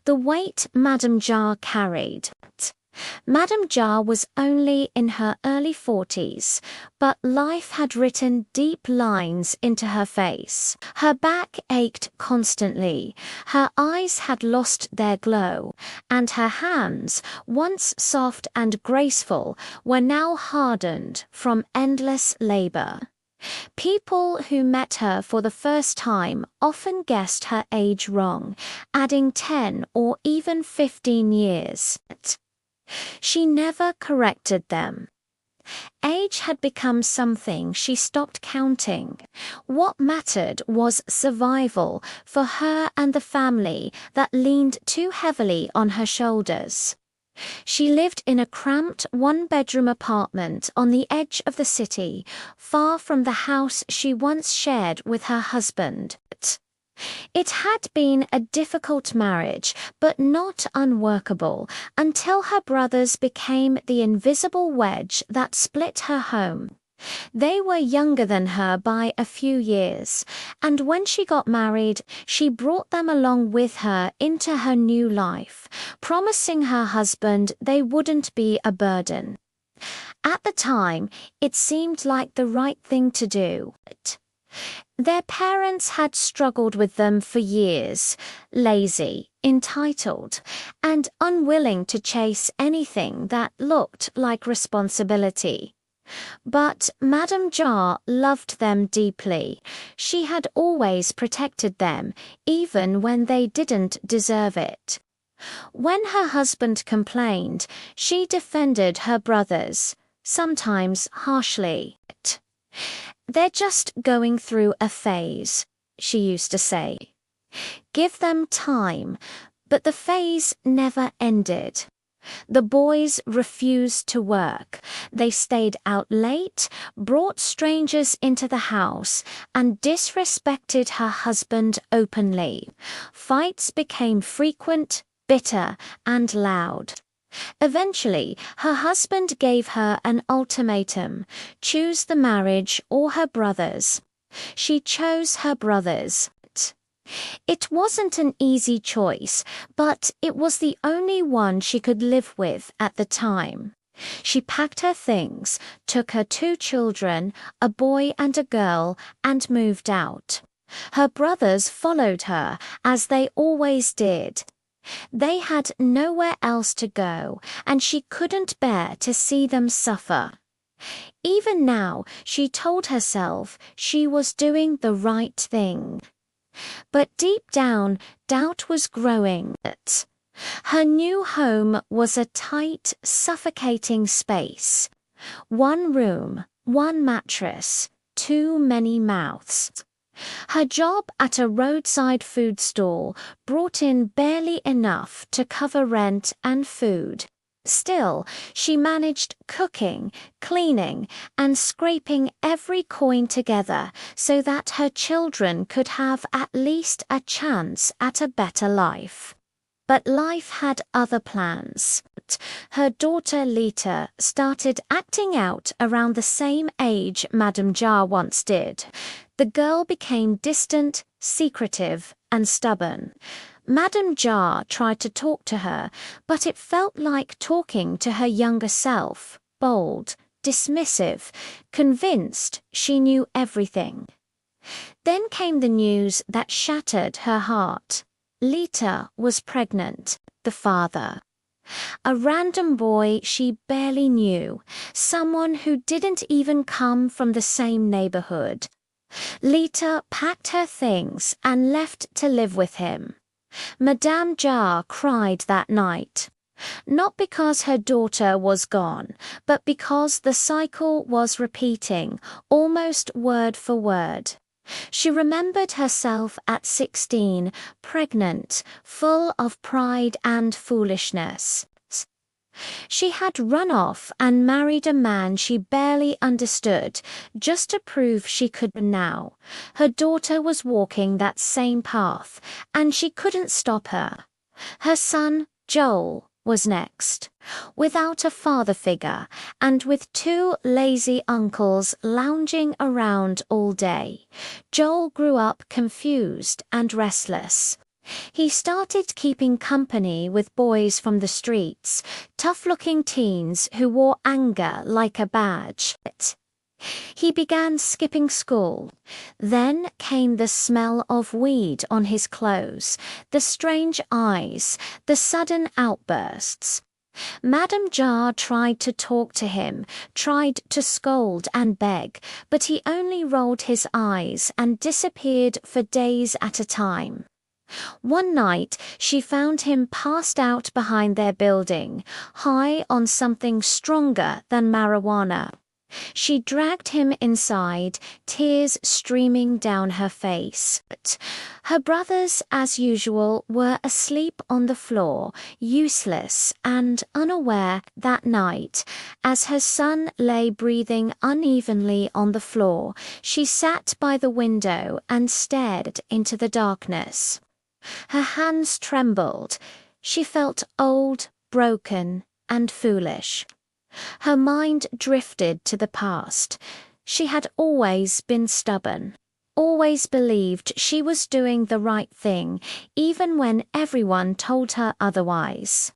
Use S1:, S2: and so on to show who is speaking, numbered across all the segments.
S1: the weight Madam Jarh carried. Madam Jarh was only in her early 40s, but life had written deep lines into her face. Her back ached constantly, her eyes had lost their glow, and her hands, once soft and graceful, were now hardened from endless labor. People who met her for the first time often guessed her age wrong, adding 10 or even 15 years. She never corrected them. Age had become something she stopped counting. What mattered was survival for her and the family that leaned too heavily on her shoulders. She lived in a cramped one-bedroom apartment on the edge of the city, far from the house she once shared with her husband. It had been a difficult marriage, but not unworkable, until her brothers became the invisible wedge that split her home. They were younger than her by a few years, and when she got married, she brought them along with her into her new life, promising her husband they wouldn't be a burden. At the time, it seemed like the right thing to do. Their parents had struggled with them for years, lazy, entitled, and unwilling to chase anything that looked like responsibility. But Madam Jarh loved them deeply. She had always protected them, even when they didn't deserve it. When her husband complained, she defended her brothers, sometimes harshly. "They're just going through a phase," she used to say. Give them time, but the phase never ended. The boys refused to work. They stayed out late, brought strangers into the house, and disrespected her husband openly. Fights became frequent, bitter, and loud. Eventually, her husband gave her an ultimatum: choose the marriage or her brothers. She chose her brothers. It wasn't an easy choice, but it was the only one she could live with at the time. She packed her things, took her 2 children, a boy and a girl, and moved out. Her brothers followed her, as they always did. They had nowhere else to go, and she couldn't bear to see them suffer. Even now, she told herself she was doing the right thing. But deep down, doubt was growing. Her new home was a tight, suffocating space. 1 room, 1 mattress, too many mouths. Her job at a roadside food stall brought in barely enough to cover rent and food. Still, she managed cooking, cleaning, and scraping every coin together so that her children could have at least a chance at a better life. But life had other plans. Her daughter Lita started acting out around the same age Madam Jarh once did. The girl became distant, secretive, and stubborn. Madam Jarh tried to talk to her, but it felt like talking to her younger self, bold, dismissive, convinced she knew everything. Then came the news that shattered her heart. Lita was pregnant, the father. A random boy she barely knew, someone who didn't even come from the same neighborhood. Lita packed her things and left to live with him. Madame Jarh cried that night, not because her daughter was gone, but because the cycle was repeating, almost word for word. She remembered herself at 16, pregnant, full of pride and foolishness. She had run off and married a man she barely understood, just to prove she could now. Her daughter was walking that same path, and she couldn't stop her. Her son, Joel, was next. Without a father figure, and with 2 lazy uncles lounging around all day, Joel grew up confused and restless. He started keeping company with boys from the streets, tough-looking teens who wore anger like a badge. He began skipping school. Then came the smell of weed on his clothes, the strange eyes, the sudden outbursts. Madam Jarh tried to talk to him, tried to scold and beg, but he only rolled his eyes and disappeared for days at a time. One night, she found him passed out behind their building, high on something stronger than marijuana. She dragged him inside, tears streaming down her face. Her brothers, as usual, were asleep on the floor, useless and unaware that night. As her son lay breathing unevenly on the floor, she sat by the window and stared into the darkness. Her hands trembled. She felt old, broken, and foolish. Her mind drifted to the past. She had always been stubborn, always believed she was doing the right thing, even when everyone told her otherwise.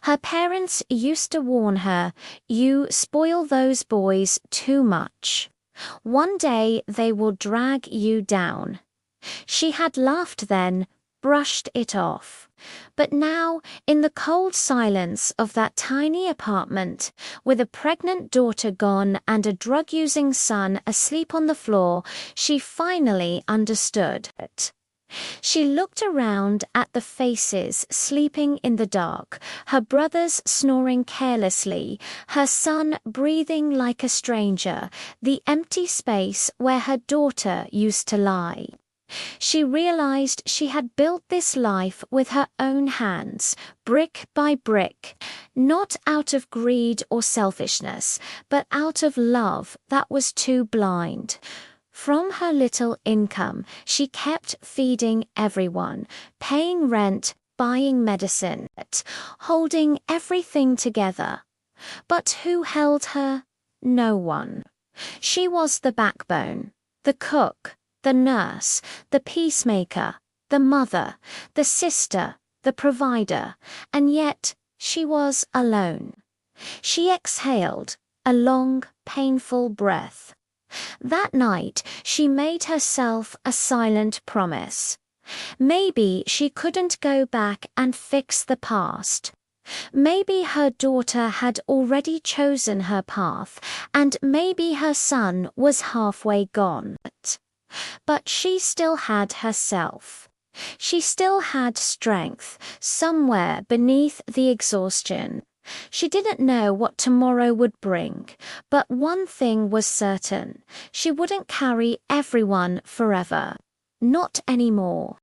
S1: Her parents used to warn her, "You spoil those boys too much. One day they will drag you down." She had laughed then, brushed it off. But now, in the cold silence of that tiny apartment, with a pregnant daughter gone and a drug-using son asleep on the floor, she finally understood it. She looked around at the faces sleeping in the dark, her brothers snoring carelessly, her son breathing like a stranger, the empty space where her daughter used to lie. She realized she had built this life with her own hands, brick by brick, not out of greed or selfishness, but out of love that was too blind. From her little income, she kept feeding everyone, paying rent, buying medicine, holding everything together. But who held her? No one. She was the backbone, the cook, the nurse, the peacemaker, the mother, the sister, the provider, and yet she was alone. She exhaled, a long, painful breath. That night, she made herself a silent promise. Maybe she couldn't go back and fix the past. Maybe her daughter had already chosen her path, and maybe her son was halfway gone. But she still had herself. She still had strength, somewhere beneath the exhaustion. She didn't know what tomorrow would bring, but one thing was certain: she wouldn't carry everyone forever. Not anymore.